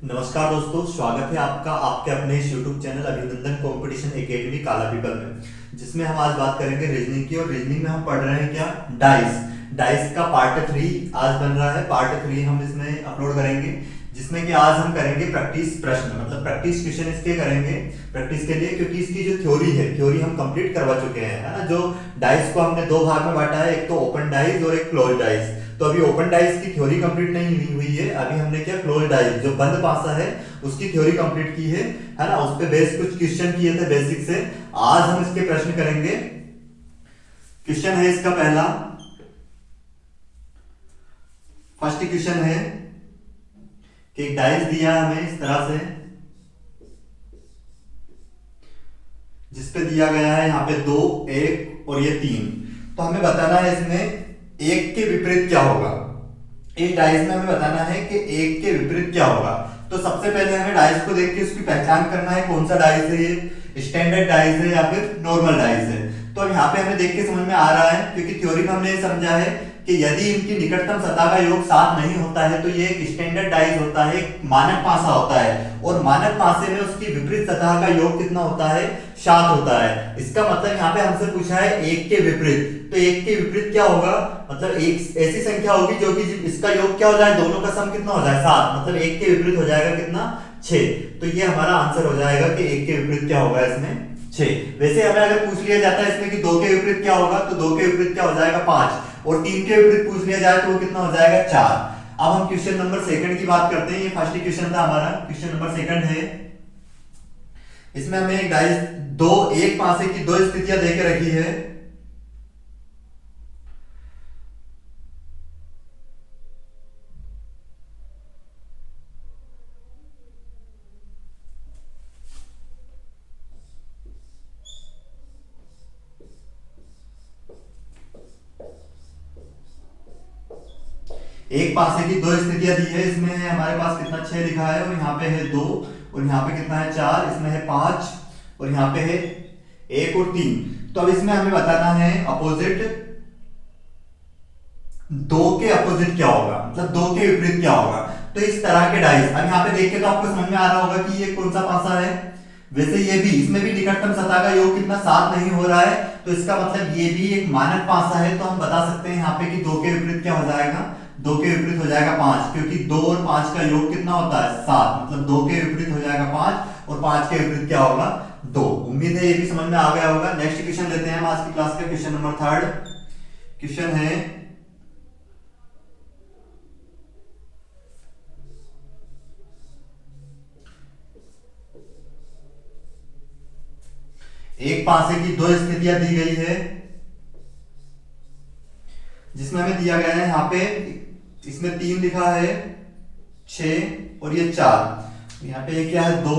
नमस्कार दोस्तों, स्वागत है आपका आपके अपने इस YouTube चैनल अभिनंदन कंपटीशन एकेडमी काला पीपल में, जिसमें हम आज बात करेंगे रीजनिंग की। और रीजनिंग में हम पढ़ रहे हैं क्या, डाइस। डाइस का पार्ट 3 आज बन रहा है। पार्ट 3 हम इसमें अपलोड करेंगे, जिसमें कि आज हम करेंगे प्रैक्टिस प्रश्न, मतलब प्रैक्टिस क्वेश्चन इसके करेंगे प्रैक्टिस के लिए, क्योंकि इसकी जो थ्योरी है, थ्योरी हम कंप्लीट करवा चुके हैं, है ना। जो डाइस को हमने दो भाग में बांटा है, एक तो ओपन डाइस और एक क्लोज डाइस। तो अभी ओपन डाइस की थ्योरी कंप्लीट नहीं हुई है, अभी हमने क्या क्लोज डाइस जो बंद पासा है उसकी थ्योरी कंप्लीट की है ना। उस पे बेस कुछ क्वेश्चन किए थे बेसिक से। आज हम इसके प्रश्न करेंगे। क्वेश्चन है इसका पहला, फर्स्ट क्वेश्चन है कि एक डाइस दिया है हमें इस तरह से, जिसपे दिया गया है यहाँ पे 2, 1 और ये 3। तो हमें बताना है इसमें एक के विपरीत क्या होगा। इस डाइस में हमें बताना है कि एक के विपरीत क्या होगा। तो सबसे पहले हमें डाइस को देख के उसकी पहचान करना है, कौन सा डाइस है ये, स्टैंडर्ड डाइस है या फिर नॉर्मल डाइस है। तो अब यहाँ पे हमें देख के समझ में आ रहा है, क्योंकि थ्योरी में हमने ये समझा है कि यदि इनकी निकटतम सतह का योग 7 नहीं होता है तो ये एक स्टैंडर्ड डाइस होता है, एक मानक पासा होता है। और मानक पासे में उसकी विपरीत सतह का योग कितना होता है, 7 होता है। इसका मतलब यहाँ पे हमसे पूछा है एक के विपरीत। तो एक के विपरीत क्या होगा, मतलब एक ऐसी संख्या होगी जो कि इसका योग क्या हो जाए, दोनों का सम कितना हो जाए 7, मतलब एक के विपरीत हो जाएगा कितना, 6। तो ये हमारा आंसर हो जाएगा कि एक के विपरीत क्या होगा इसमें, 6। वैसे हमें अगर पूछ लिया जाता है इसमें कि 2 के विपरीत क्या होगा, तो 2 के विपरीत क्या हो जाएगा 5, और 3 के विपरीत पूछ लिया जाए तो वो कितना हो जाएगा 4। अब हम क्वेश्चन नंबर सेकंड की बात करते हैं। ये फर्स्ट क्वेश्चन था हमारा, क्वेश्चन नंबर सेकंड है। इसमें हमें एक डाइस एक पासे की दो स्थितियां देके रखी है। एक पासे की दो स्थितियां दी है। इसमें है हमारे पास कितना 6 लिखा है, और यहाँ पे है 2, और यहाँ पे कितना है 4, इसमें है 5, और यहाँ पे है 1 और 3। तो अब इसमें हमें बताना है अपोजिट, 2 के अपोजिट क्या होगा, मतलब 2 के विपरीत क्या होगा। तो इस तरह के डाइस, अब यहाँ पे देख के तो आपको समझ में आ रहा होगा कि ये कौन सा पासा है। वैसे ये भी, इसमें भी निकटतम सतह का योग कितना 7 नहीं हो रहा है, तो इसका मतलब ये भी एक मानक पासा है। तो हम बता सकते हैं यहाँ पे कि 2 के विपरीत क्या हो जाएगा, 2 के विपरीत हो जाएगा 5, क्योंकि 2 और 5 का योग कितना होता है 7, मतलब 2 के विपरीत हो जाएगा 5, और 5 के विपरीत क्या होगा 2। उम्मीद है ये भी समझ में आ गया होगा। नेक्स्ट क्वेश्चन लेते हैं हम आज की क्लास का, क्वेश्चन नंबर 3। क्वेश्चन है, एक पासे की दो स्थितियां दी गई है, जिसमें हमें दिया गया है यहाँ पे, इसमें 3 लिखा है, 6 और ये 4। यहाँ पे ये क्या है 2,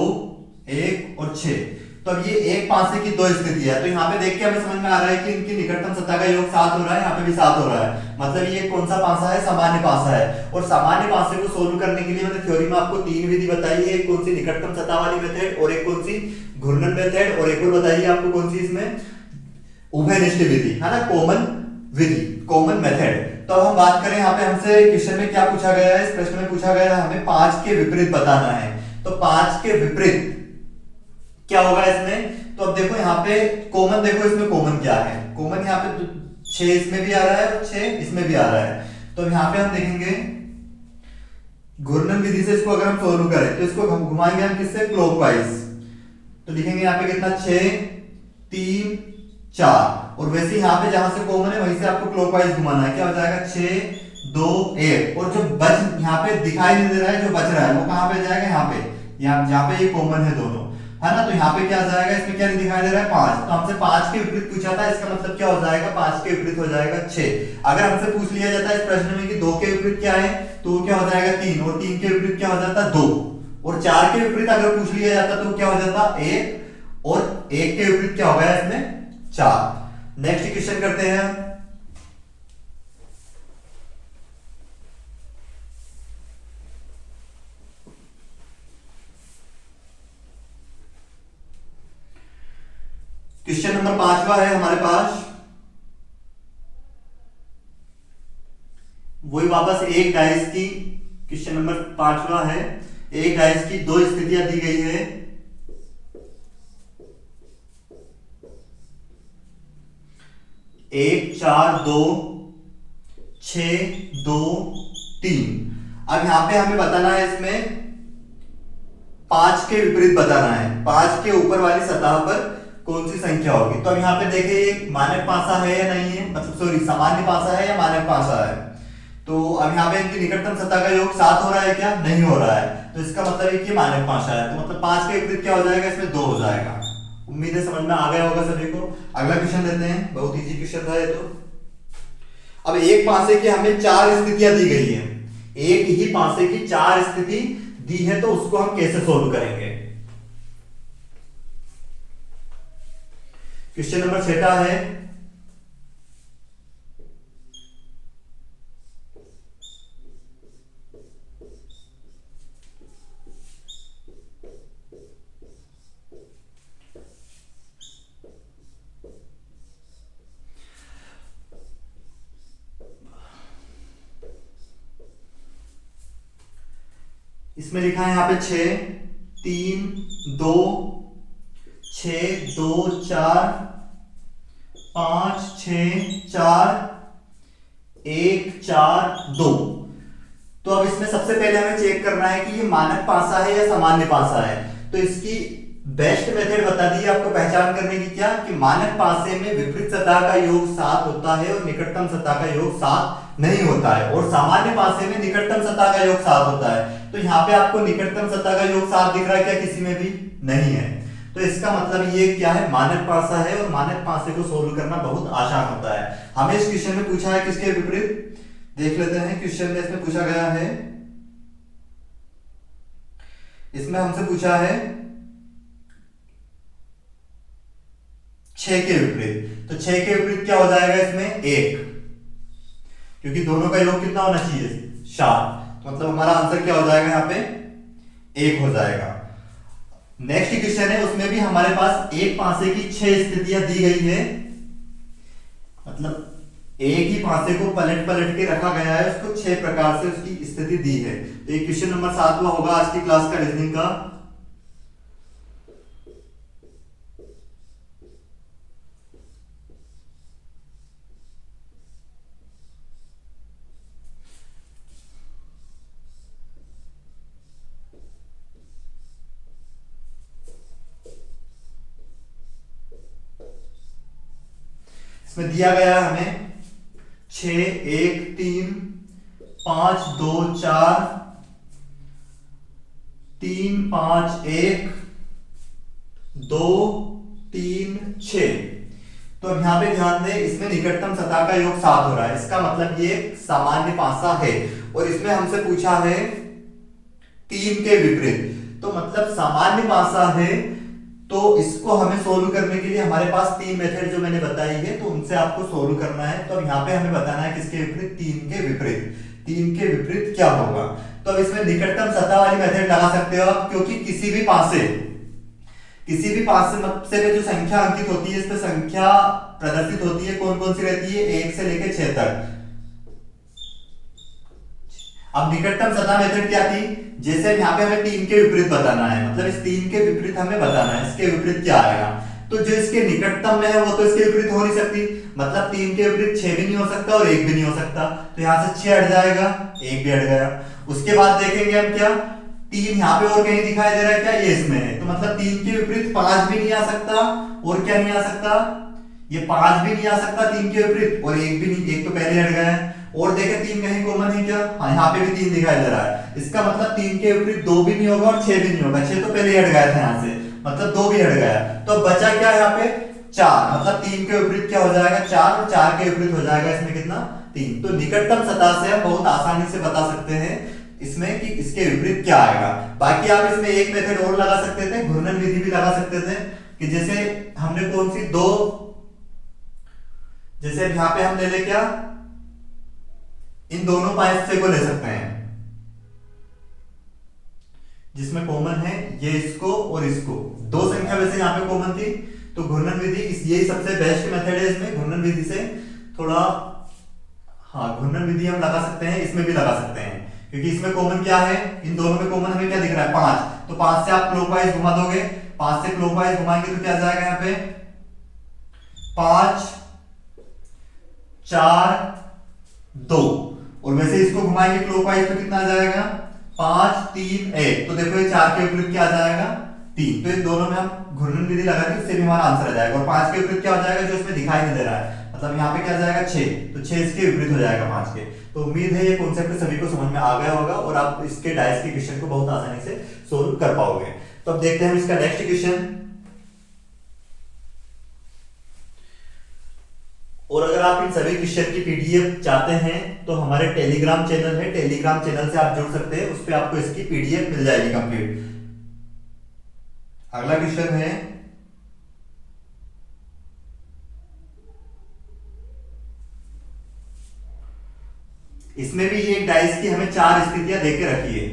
1 और 6। तो अब ये एक पासे की दो स्थिति है, तो यहाँ पे देख के हमें समझ में आ रहा है कि इनकी निकटतम सतह का योग 7 हो रहा है, यहाँ पे भी 7 हो रहा है, मतलब ये कौन सा पासा है, सामान्य पासा है। और सामान्य पासे को सोल्व करने के लिए मैंने थ्योरी में आपको 3 विधि बताई है, एक कौन सी निकटतम सतह वाली मेथड, और एक कौन सी घूर्णन मेथड, और एक और बताइए आपको कौन सी इसमें, उभयनिष्ठ विधि, है ना, कॉमन विधि, कॉमन मेथड। तो अब हम बात करें, यहाँ पे हमसे क्वेश्चन में क्या पूछा गया है, इस प्रश्न में पूछा गया है हमें 5 के विपरीत बताना है। तो 5 के विपरीत क्या होगा इसमें, तो अब देखो यहाँ पे कॉमन, देखो इसमें कॉमन क्या है, कॉमन यहाँ पे 6 इसमें भी आ रहा है और 6 इसमें भी आ रहा है। तो यहाँ पे हम देखेंगे घूर्णन विधि से इसको अगर हम सोल्व करें तो इसको घुमाएंगे हम किससे, क्लॉकवाइज। तो लिखेंगे यहाँ पे कितना 6, 3, 4, और वैसे यहाँ पे जहां से कॉमन है वहीं से आपको क्लॉकवाइज घुमाना है। क्या हो जाएगा 6, 2, 1, और जो बच यहाँ पे दिखाई नहीं दे रहा है, जो बच रहा है वो कहां पे जाएगा, यहाँ पे, यहाँ जहाँ पे ये कॉमन है दोनों, है ना। तो यहाँ पे क्या जाएगा, इसमें क्या नहीं दिखाई दे रहा है 5, तो हमसे 5 के विपरीत पूछा था, इसका मतलब क्या हो जाएगा, 5 के विपरीत हो जाएगा 6। अगर हमसे पूछ लिया जाता है इस प्रश्न में कि 2 के विपरीत क्या है, तो क्या हो जाएगा 3, और 3 के विपरीत क्या हो जाता 2, और 4 के विपरीत अगर पूछ लिया जाता तो क्या हो जाता 1, और 1 के विपरीत क्या हो गया इसमें 4। नेक्स्ट क्वेश्चन करते हैं। क्वेश्चन नंबर 5वां है हमारे पास, वही वापस एक डाइस की, क्वेश्चन नंबर 5वां है। एक डाइस की दो स्थितियां दी गई है। एक, चार, दो, 6, 2, 3। अब यहां पे हमें बताना है इसमें 5 के विपरीत बताना है, 5 के ऊपर वाली सतह पर कौन सी संख्या होगी। तो अब यहाँ पे देखिए ये मानक पासा है या नहीं है, मतलब सॉरी सामान्य पासा है या मानक पासा है। तो अब यहाँ पे इनकी निकटतम सतह का योग 7 हो रहा है क्या, नहीं हो रहा है, तो इसका मतलब है कि मानक पासा है। तो मतलब 5 के विपरीत क्या हो जाएगा, इसमें 2 हो जाएगा। उम्मीद है समझ में आ गया होगा सभी को। अगला क्वेश्चन लेते हैं, बहुत इजी क्वेश्चन था ये तो। अब एक पासे की हमें 4 स्थितियां दी गई है, एक ही पासे की 4 स्थिति दी है, तो उसको हम कैसे सोल्व करेंगे। क्वेश्चन नंबर 6 है, इसमें लिखा है यहाँ पे 6, 3, 2, 6, 2, 4, 5, 6, 4, 1, 4, 2। तो अब इसमें सबसे पहले हमें चेक करना है कि ये मानक पासा है या सामान्य पासा है। तो इसकी बेस्ट मेथड बता दी आपको पहचान करने की, क्या कि मानक पासे में विपरीत सतह का योग 7 होता है और निकटतम सतह का योग 7 नहीं होता है, और सामान्य पासे में निकटतम सतह का योग 7 होता है। तो यहाँ पे आपको निकटतम सतह का योग 7 दिख रहा है क्या, किसी में भी नहीं है। तो इसका मतलब ये क्या है, मानक पासा है, और मानक पासे को सोल्व करना बहुत आसान होता है। हमें इस क्वेश्चन में पूछा है किसके विपरीत, देख लेते हैं। क्वेश्चन में इसमें पूछा गया है, इसमें हमसे पूछा है 6 के विपरीत। तो 6 के विपरीत क्या हो जाएगा इसमें, 1, क्योंकि दोनों का योग कितना होना चाहिए, 7। मतलब हमारा आंसर क्या हो जाएगा यहाँ पे, 1 हो जाएगा। नेक्स्ट क्वेश्चन है, उसमें भी हमारे पास एक पासे की 6 स्थितियां दी गई है, मतलब एक ही पासे को पलट पलट के रखा गया है, उसको 6 प्रकार से उसकी स्थिति दी है। तो ये क्वेश्चन नंबर 7वां होगा आज की क्लास का रीजनिंग का। इसमें दिया गया है हमें 6, 1, 3, 5, 2, 4, 3, 5, 1, 2, 3, 6। तो अब यहां पे ध्यान दें, इसमें निकटतम सतह का योग 7 हो रहा है, इसका मतलब ये सामान्य पासा है। और इसमें हमसे पूछा है 3 के विपरीत, तो मतलब सामान्य पासा है, तो इसको हमें सोल्व करने के लिए हमारे पास 3 मेथड जो मैंने बताई है, तो उनसे आपको सोल्व करना है। तो अब यहाँ पे हमें बताना है किसके विपरीत, 3 के विपरीत। 3 के विपरीत क्या होगा, तो अब इसमें निकटतम सतह वाली मेथड लगा सकते हो आप, क्योंकि किसी भी पासे में जो संख्या अंकित होती है, इस पे संख्या प्रदर्शित होती है, कौन कौन सी रहती है, 1 से लेकर 6 तक। अब निकटतम सतह मेथड क्या थी, जैसे यहाँ पे हमें 3 के विपरीत बताना है, मतलब इस 3 के विपरीत हमें बताना है, इसके विपरीत क्या आएगा। तो जो इसके निकटतम में है वो तो इसके विपरीत हो नहीं सकती, मतलब 3 के विपरीत 6 भी नहीं हो सकता और 1 भी नहीं हो सकता। तो यहाँ से 6 हट जाएगा, 1 भी हट गया। उसके बाद देखेंगे हम क्या, 3 यहाँ पे और कहीं दिखाई दे रहा है क्या, ये इसमें है, तो मतलब 3 के विपरीत 5 भी नहीं आ सकता, और क्या नहीं आ सकता, ये 5 भी नहीं आ सकता 3 के विपरीत, और 1 भी नहीं, 1 तो पहले हट गया है। और देखें 3 कहीं कॉमन है क्या, हाँ यहाँ पे भी 3 दिखाई दे रहा है, इसका मतलब 3 के विपरीत 2 भी नहीं होगा और 6 भी नहीं होगा, 6 तो पहले हट गया था यहाँ से, मतलब 2 भी हट गया। तो बचा क्या यहाँ पे, 4, मतलब 3 के विपरीत क्या हो जाएगा, 4, और 4 के विपरीत हो जाएगा इसमें कितना, 3। तो निकटतम सतह से हम बहुत आसानी से बता सकते हैं इसमें कि इसके विपरीत क्या आएगा। बाकी आप इसमें एक मेथड और लगा सकते थे, घूर्णन विधि भी लगा सकते थे, कि जैसे हमने कौन सी दो, जैसे यहाँ पे हम ले ले क्या, इन दोनों पासे को ले सकते हैं, जिसमें कॉमन है ये इसको और इसको, दो संख्या वैसे यहाँ पे कॉमन थी, तो घूर्णन विधि यही सबसे बेस्ट मेथड है। इसमें घूर्णन विधि से थोड़ा, हाँ घूर्णन विधि हम लगा सकते हैं, इसमें भी लगा सकते हैं, क्योंकि इसमें कॉमन क्या है, इन दोनों में कॉमन हमें क्या दिख रहा है 5, तो 5 से आप क्लॉकवाइज घुमा दोगे, 5 से क्लॉकवाइज घुमाएंगे तो क्या जाएगा यहाँ पे 5 4 2, और वैसे इसको घुमाएंगे क्लॉकवाइज तो कितना आ जाएगा 5 3 1, तो देखो ये 4 के विपरीत क्या आ जाएगा 3, तो इन दोनों में हम घूर्णन विधि लगा दी, उससे भी हमारा आंसर आ जाएगा। और 5 के विपरीत क्या हो जाएगा जो इसमें दिखाई नहीं दे रहा है, मतलब यहाँ पे क्या जाएगा 6, तो 6 इसके विपरीत हो जाएगा 5 के। तो उम्मीद है ये कॉन्सेप्ट सभी को समझ में आ गया होगा और आप इसके डाइस के क्वेश्चन को बहुत आसानी से सोल्व कर पाओगे। तो अब देखते हैं हम इसका नेक्स्ट क्वेश्चन। और अगर आप इन सभी क्वेश्चन की पीडीएफ चाहते हैं तो हमारे टेलीग्राम चैनल है, टेलीग्राम चैनल से आप जुड़ सकते हैं, उस पर आपको इसकी पीडीएफ मिल जाएगी कंप्लीट। अगला क्वेश्चन है इसमें भी एक डाइस की हमें 4 स्थितियां देके रखी है।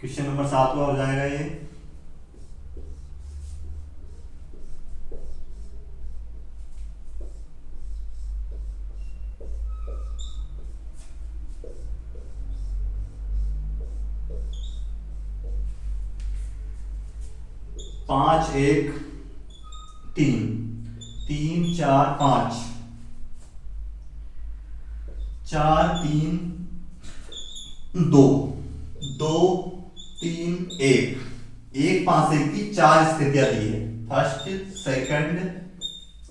क्वेश्चन नंबर 7 हो जाएगा ये। पांच एक 3 3 4 5 4 3 2 2 3 1 1 5 1 की 4 स्थितियां दी है, फर्स्ट सेकंड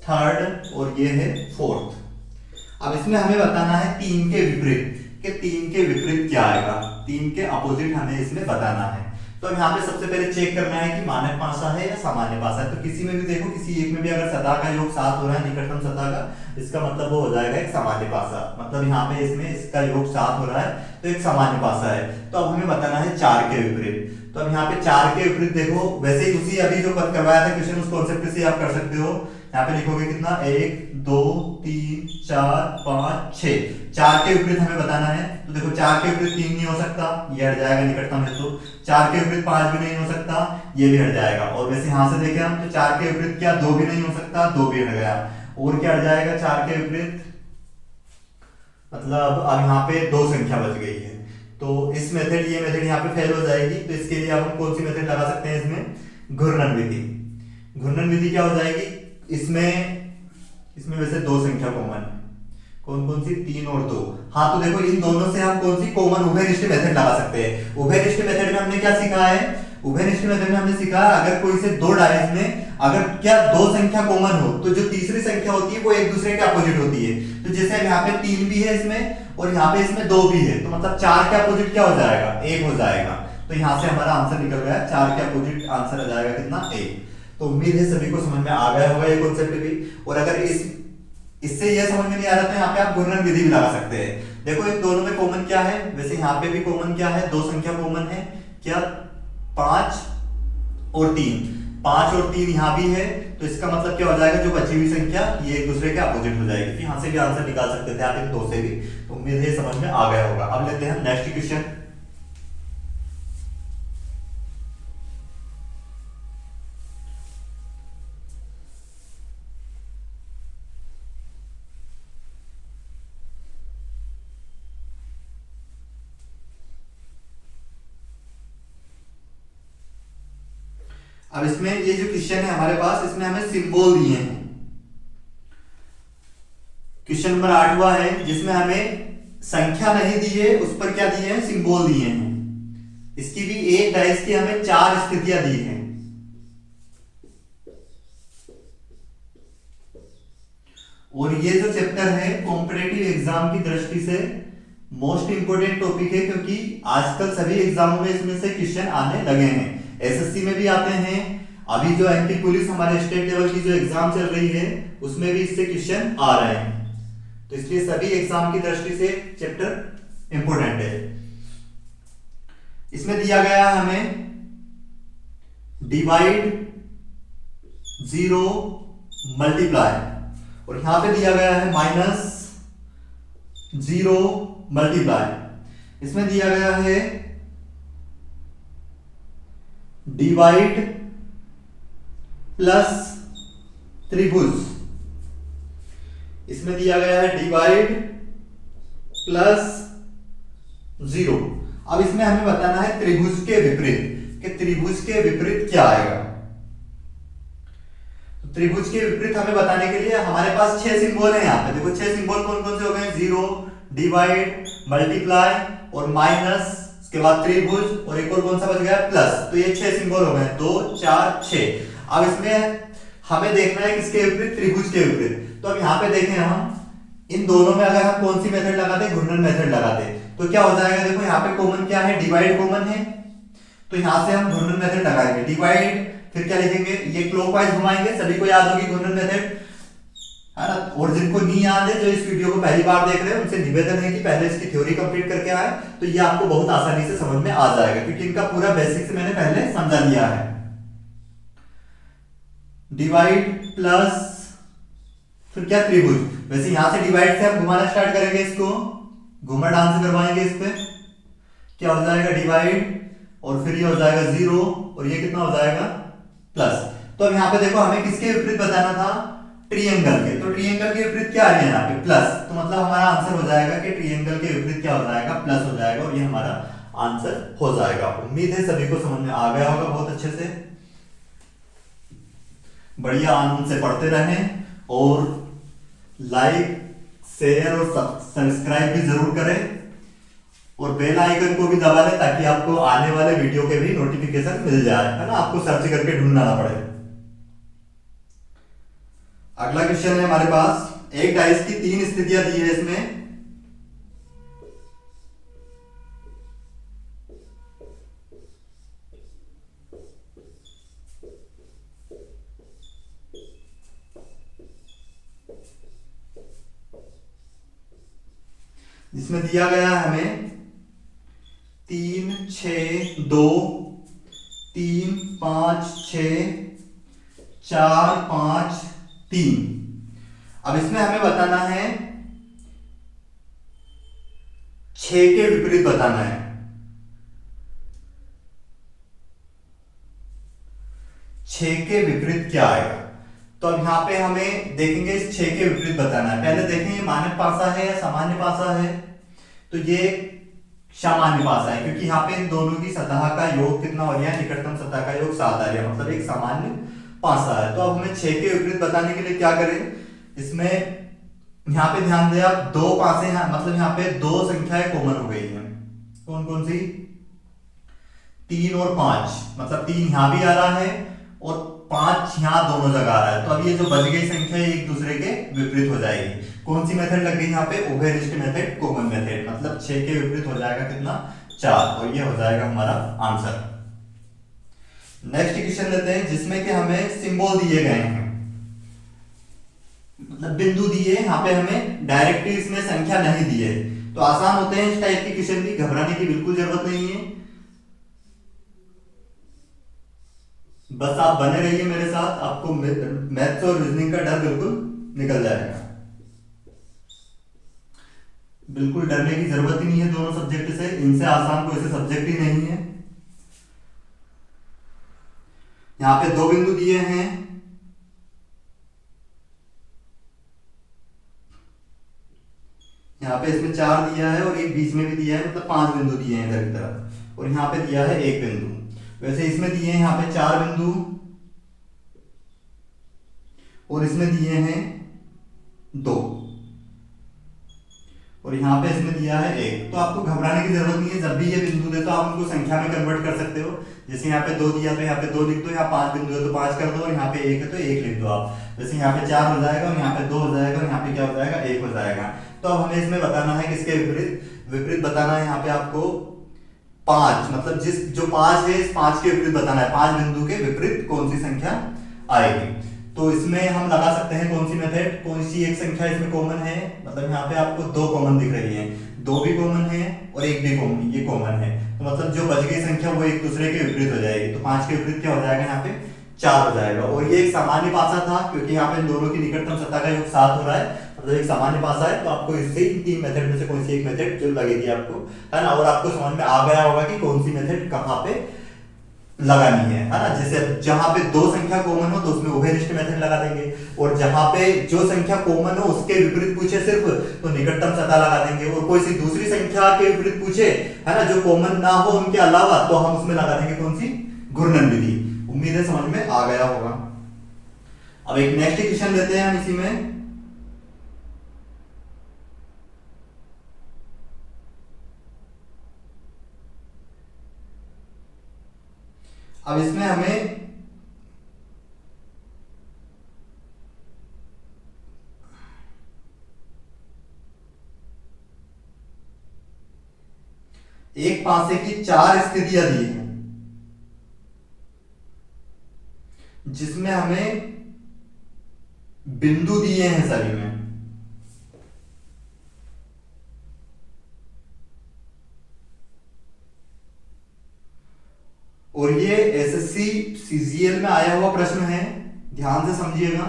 थर्ड और ये है फोर्थ। अब इसमें हमें बताना है 3 के विपरीत, कि 3 के विपरीत क्या आएगा, 3 के अपोजिट हमें इसमें बताना है। तो यहाँ पे सबसे पहले चेक करना है कि मानक पासा है या सामान्य पासा है। तो किसी में भी देखो, किसी एक में भी अगर सतह का योग 7 हो रहा है निकटतम सतह का, इसका मतलब वो हो जाएगा एक सामान्य पासा, मतलब यहाँ पे इसमें इसका योग 7 हो रहा है तो एक सामान्य पासा है। तो अब हमें बताना है 4 के विपरीत। तो अब यहाँ पे 4 के विपरीत देखो, वैसे ही उसी अभी जो करवाया था क्वेश्चन उस कॉन्सेप्ट से आप कर सकते हो। यहाँ पे लिखोगे कितना 1 2 3 4 5 6, 4 के विपरीत हमें बताना है। तो देखो 4 के विपरीत 3 नहीं हो सकता, ये हट जाएगा निकटतम है, तो 4 के विपरीत 5 भी नहीं हो सकता, ये भी हट जाएगा। और वैसे यहां से देखें हम तो 4 के विपरीत क्या 2 भी नहीं हो सकता, 2 भी हट गया। और क्या हट जाएगा 4 के विपरीत, मतलब अब यहाँ पे 2 संख्या बच गई है, तो इस मेथड ये मेथड यहाँ पे फेल हो जाएगी। तो इसके लिए हम कौन सी मेथड लगा सकते हैं इसमें, घूर्णन विधि। घूर्णन विधि क्या हो जाएगी इसमें वैसे 2 संख्या कॉमन, कौन कौन सी 3 और 2। हाँ तो देखो इन दोनों से हम कौन सी कॉमन उभयनिष्ठ मेथड लगा सकते हैं। उभयनिष्ठ मेथड में हमने क्या सीखा है, उभयनिष्ठ मेथड में हमने सीखा अगर कोई से 2 डाइस में अगर क्या 2 संख्या कॉमन हो तो जो तीसरी संख्या होती है वो एक दूसरे के अपोजिट होती है। तो जैसे यहाँ पे 3 भी है इसमें और यहाँ पे इसमें 2 भी है, तो मतलब 4 के अपोजिट क्या हो जाएगा 1 हो जाएगा। तो यहाँ से हमारा आंसर निकल गया, 4 के अपोजिट आंसर आ जाएगा कितना 1। तो उम्मीद है सभी को समझ में आ गया होगा ये कॉन्सेप्ट भी। और अगर इससे यह समझ में नहीं आ रहा तो यहाँ पे आप घूर्णन विधि भी लगा सकते हैं। देखो इन दोनों में कॉमन क्या है, वैसे यहाँ पे भी कॉमन क्या है, 2 संख्या कॉमन है क्या 5 और 3, 5 और 3 यहाँ भी है, तो इसका मतलब क्या हो जाएगा जो बची हुई संख्या ये एक दूसरे के अपोजिट हो जाएगी। यहाँ से भी आंसर निकाल सकते थे आप इन 2 से भी। तो उम्मीद है समझ में आ गया होगा। अब लेते हैं नेक्स्ट क्वेश्चन। अब इसमें ये जो क्वेश्चन है हमारे पास, इसमें हमें सिंबल दिए हैं। क्वेश्चन नंबर 8वां है जिसमें हमें संख्या नहीं दी है, उस पर क्या दिए हैं सिंबल दिए हैं। इसकी भी एक डाइस की हमें 4 स्थितियां दी हैं। और ये जो चैप्टर है कॉम्पिटिटिव एग्जाम की दृष्टि से मोस्ट इंपोर्टेंट टॉपिक है, क्योंकि आजकल सभी एग्जामों में इसमें से क्वेश्चन आने लगे हैं। एसएससी में भी आते हैं, अभी जो एमपी पुलिस हमारे स्टेट लेवल की जो एग्जाम चल रही है उसमें भी इससे क्वेश्चन आ रहे हैं। तो इसलिए सभी एग्जाम की दृष्टि से चैप्टर इंपोर्टेंट है। इसमें दिया गया है हमें डिवाइड 0 मल्टीप्लाई, और यहां पे दिया गया है -0 मल्टीप्लाई। इसमें दिया गया है डिवाइड प्लस त्रिभुज। इसमें दिया गया है डिवाइड प्लस 0। अब इसमें हमें बताना है त्रिभुज के विपरीत, कि त्रिभुज के विपरीत क्या आएगा। तो त्रिभुज के विपरीत हमें बताने के लिए हमारे पास 6 सिंबल है यहाँ पे। देखो 6 सिंबल कौन कौन से हो गए, 0, डिवाइड, मल्टीप्लाई और माइनस, उसके बाद त्रिभुज और एक और कौन सा बच गया, प्लस। तो ये 6 सिंबल हो गए, 2 4 6। अब इसमें हमें देखना है किसके विपरीत, त्रिभुज के विपरीत। तो अब यहाँ पे देखें हम इन दोनों में अगर हम कौन सी मेथड लगाते, घूर्णन मेथड लगाते, तो क्या हो जाएगा। देखो यहाँ पे कॉमन क्या है, डिवाइड कॉमन है, तो यहाँ से हम घूर्णन मेथड लगाएंगे, डिवाइड, फिर क्या लिखेंगे, ये क्लॉकवाइज घुमाएंगे। सभी को याद होगी घूर्णन मेथड, है ना। और जिनको नहीं याद है, जो इस वीडियो को पहली बार देख रहे हैं, उनसे निवेदन है कि पहले इसकी थ्योरी कंप्लीट करके आए, तो ये आपको बहुत आसानी से समझ में आ जाएगा, क्योंकि इनका पूरा बेसिक्स मैंने पहले समझा दिया है। डिवाइड प्लस फिर क्या, त्रिभुज। वैसे यहां से डिवाइड से हम घुमाना स्टार्ट करेंगे, इसको घुमा डांस करवाएंगे इस पे, क्या हो जाएगा, डिवाइड, और फिर ये हो जाएगा 0, और ये कितना हो जाएगा, प्लस। तो अब यहाँ पे देखो हमें किसके विपरीत बताना था, ट्रायंगल के। तो ट्रायंगल के विपरीत क्या आ रही है यहाँ पे, प्लस। तो मतलब हमारा आंसर हो जाएगा कि ट्रायंगल के विपरीत क्या हो जाएगा, प्लस हो जाएगा, और ये हमारा आंसर हो जाएगा। उम्मीद है सभी को समझ में आ गया होगा बहुत अच्छे से। बढ़िया आनंद से पढ़ते रहें, और लाइक, शेयर और सब्सक्राइब भी जरूर करें, और बेल आइकन को भी दबा लें, ताकि आपको आने वाले वीडियो के भी नोटिफिकेशन मिल जाए, है ना, आपको सर्च करके ढूंढना ना पड़े। अगला क्वेश्चन है हमारे पास, एक डाइस की 3 स्थितियां दी है इसमें। जिसमें दिया गया है हमें 3 6 2 3 5 6 4 5 3। अब इसमें हमें बताना है 6 के विपरीत बताना है। 6 के विपरीत क्या आएगा। तो अब यहाँ पे हमें देखेंगे इस 6 के विपरीत बताना है। पहले देखें ये मानक पासा है या सामान्य पासा है। तो ये सामान्य पासा है, क्योंकि यहाँ पे इन दोनों की सतह का योग कितना हो रहा है, निकटतम सतह का योग 7 आ रहा है, मतलब एक सामान्य पासा है। तो अब हमें 6 के विपरीत बताने के लिए क्या करें, इसमें यहाँ पे ध्यान दें आप, 2 पासे हैं, मतलब यहाँ पे 2 संख्याएं कॉमन हो गई हैं। कौन कौन सी, 3 और 5, मतलब 3 यहाँ भी आ रहा है और 5 यहाँ दोनों जगह आ रहा है। तो अब ये जो बच गई संख्या एक दूसरे के विपरीत हो जाएगी। कौन सी मेथड लग गई यहाँ पे, उभयनिष्ठ मेथड, कॉमन मेथड, मतलब 6 के विपरीत हो जाएगा कितना, 4, और ये हो जाएगा हमारा आंसर। नेक्स्ट क्वेश्चन लेते हैं, जिसमें कि हमें सिंबल दिए गए हैं, मतलब बिंदु दिए, यहाँ पे हमें डायरेक्टली इसमें संख्या नहीं दी है। तो आसान होते हैं इस टाइप के क्वेश्चन भी, घबराने की बिल्कुल जरूरत नहीं है। बस आप बने रहिए मेरे साथ, आपको मैथ्स और रीजनिंग का डर बिल्कुल निकल जाएगा। बिल्कुल डरने की जरूरत ही नहीं है दोनों सब्जेक्ट से, इनसे आसान कोई से सब्जेक्ट ही नहीं है। यहाँ पे 2 बिंदु दिए हैं, यहाँ पे इसमें 4 दिया है और एक बीच में भी दिया है, मतलब 5 बिंदु दिए हैं इधर की तरफ, और यहाँ पे दिया है 1 बिंदु। वैसे इसमें दिए हैं यहाँ पे 4 बिंदु और इसमें दिए हैं 2, और यहाँ पे इसमें दिया है 1। तो आपको घबराने की जरूरत नहीं है, जब भी ये बिंदु दे तो आप उनको संख्या में कन्वर्ट कर सकते हो। जैसे यहाँ पे 2 दिया तो यहाँ पे 2 लिख दो, यहाँ 5 बिंदु है तो 5 कर दो, और यहाँ पे 1 है तो 1 लिख दो आप। जैसे यहाँ पे 4 हो जाएगा और यहाँ पे 2 हो जाएगा, और यहाँ पे क्या हो जाएगा, 1 हो जाएगा। तो अब हमें इसमें बताना है किसके विपरीत बताना है। यहाँ पे आपको 5, मतलब जो 5 है, इस 5 के विपरीत बताना है। 5 बिंदु के विपरीत कौन सी संख्या आएगी। तो इसमें हम लगा सकते हैं कौन सी मेथड, कौन सी एक संख्या इसमें कॉमन है, मतलब यहाँ पे आपको 2 कॉमन दिख रही है, 2 भी कॉमन है और 1 भी कॉमन, ये कॉमन है। तो मतलब जो बच गई संख्या वो एक दूसरे के विपरीत हो जाएगी। तो 5 के विपरीत क्या हो जाएगा, यहाँ पे 4 हो जाएगा। और ये एक सामान्य पासा था, क्योंकि यहाँ पे इन दोनों की निकटतम सतह का योग 7 हो रहा है, मतलब एक सामान्य पासा है। तो आपको इससे 3 मेथड में से कोई सी एक मेथड जो लगेगी आपको, है ना। और आपको समझ में आ गया होगा कि कौन सी मेथड कहाँ पे लगानी है ना। जैसे जहां पे दो संख्या कॉमन हो तो उसमें उभयनिष्ठ मेथड लगा देंगे, और जहां पे जो संख्या कॉमन हो उसके विपरीत पूछे सिर्फ तो निकटतम सतह लगा देंगे, और कोई सी दूसरी संख्या के विपरीत पूछे है ना जो कॉमन ना हो उनके अलावा, तो हम उसमें लगा देंगे कौन सी, घूर्णन विधि। उम्मीद है समझ में आ गया होगा। अब एक नेक्स्ट क्वेश्चन लेते हैं हम इसी में। अब इसमें हमें एक पासे की 4 स्थितियां दी हैं, जिसमें हमें बिंदु दिए हैं सभी में। और ये एसएससी सीजीएल में आया हुआ प्रश्न है, ध्यान से समझिएगा।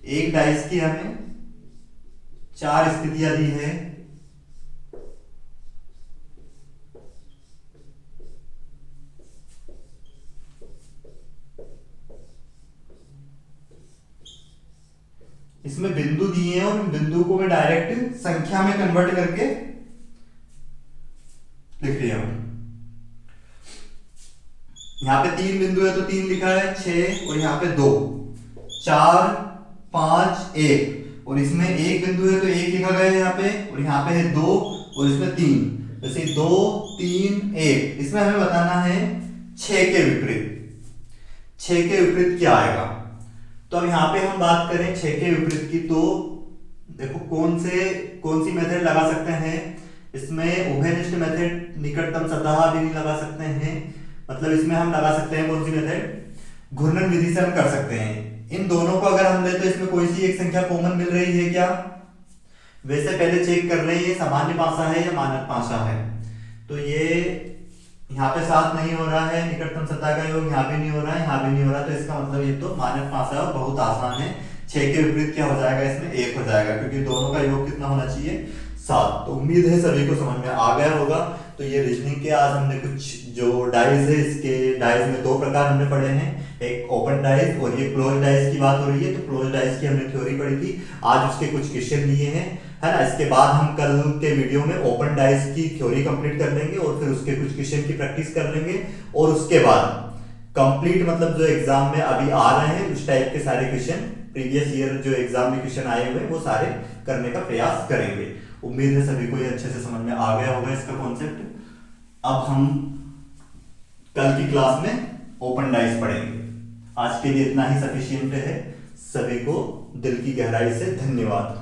एक डाइस की हमें 4 स्थितियां दी है, इसमें बिंदु दिए हैं, और बिंदु को मैं डायरेक्ट संख्या में कन्वर्ट करके लिख लिया हूं। यहां पे 3 बिंदु है तो 3 लिखा है, 6 और यहां पे 2, 4 5 1, और इसमें एक बिंदु है तो 1 लिखा गया है यहाँ पे, और यहाँ पे है 2 और इसमें 3, जैसे 2 3 1। इसमें हमें बताना है 6 के विपरीत, 6 के विपरीत क्या आएगा। तो अब यहाँ पे हम बात करें 6 के विपरीत की, तो देखो कौन सी मेथड लगा सकते हैं इसमें। उभयनिष्ठ मेथड, निकटतम सतह भी नहीं लगा सकते हैं, मतलब इसमें हम लगा सकते हैं कौन सी मेथड, घूर्णन विधि से हम कर सकते हैं। इन दोनों को अगर हम ले तो इसमें कोई सी एक संख्या कॉमन मिल रही है क्या, वैसे पहले चेक कर रहे हैं ये सामान्य पासा है या मानक पासा है। तो ये यहाँ पे 7 नहीं हो रहा है, निकटतम सतह का योग यहाँ भी नहीं हो रहा है, यहाँ भी नहीं हो रहा, तो इसका मतलब ये तो मानक पासा है और बहुत आसान है। 6 के विपरीत क्या हो जाएगा, इसमें 1 हो जाएगा, क्योंकि दोनों का योग कितना होना चाहिए, 7। तो उम्मीद है सभी को समझ में आ गया होगा। तो ये रीजनिंग के आज हमने कुछ जो डाइज है, इसके डाइज में 2 प्रकार हमने पढ़े हैं, एक ओपन डाइज और ये क्लोज डाइज की बात हो रही है। तो क्लोज डाइज की हमने थ्योरी पढ़ी थी, आज उसके कुछ क्वेश्चन लिए हैं, है ना। इसके बाद हम कल के वीडियो में ओपन डाइज की थ्योरी कंप्लीट कर लेंगे और फिर उसके कुछ क्वेश्चन की प्रैक्टिस कर लेंगे, और उसके बाद कंप्लीट मतलब जो एग्जाम में अभी आ रहे हैं उस टाइप के सारे क्वेश्चन, प्रीवियस ईयर जो एग्जाम में क्वेश्चन आए हुए वो सारे करने का प्रयास करेंगे। उम्मीद है सभी को ये अच्छे से समझ में आ गया होगा इसका कॉन्सेप्ट। अब हम कल की क्लास में ओपन डाइस पढ़ेंगे। आज के लिए इतना ही सफिशिएंट है। सभी को दिल की गहराई से धन्यवाद।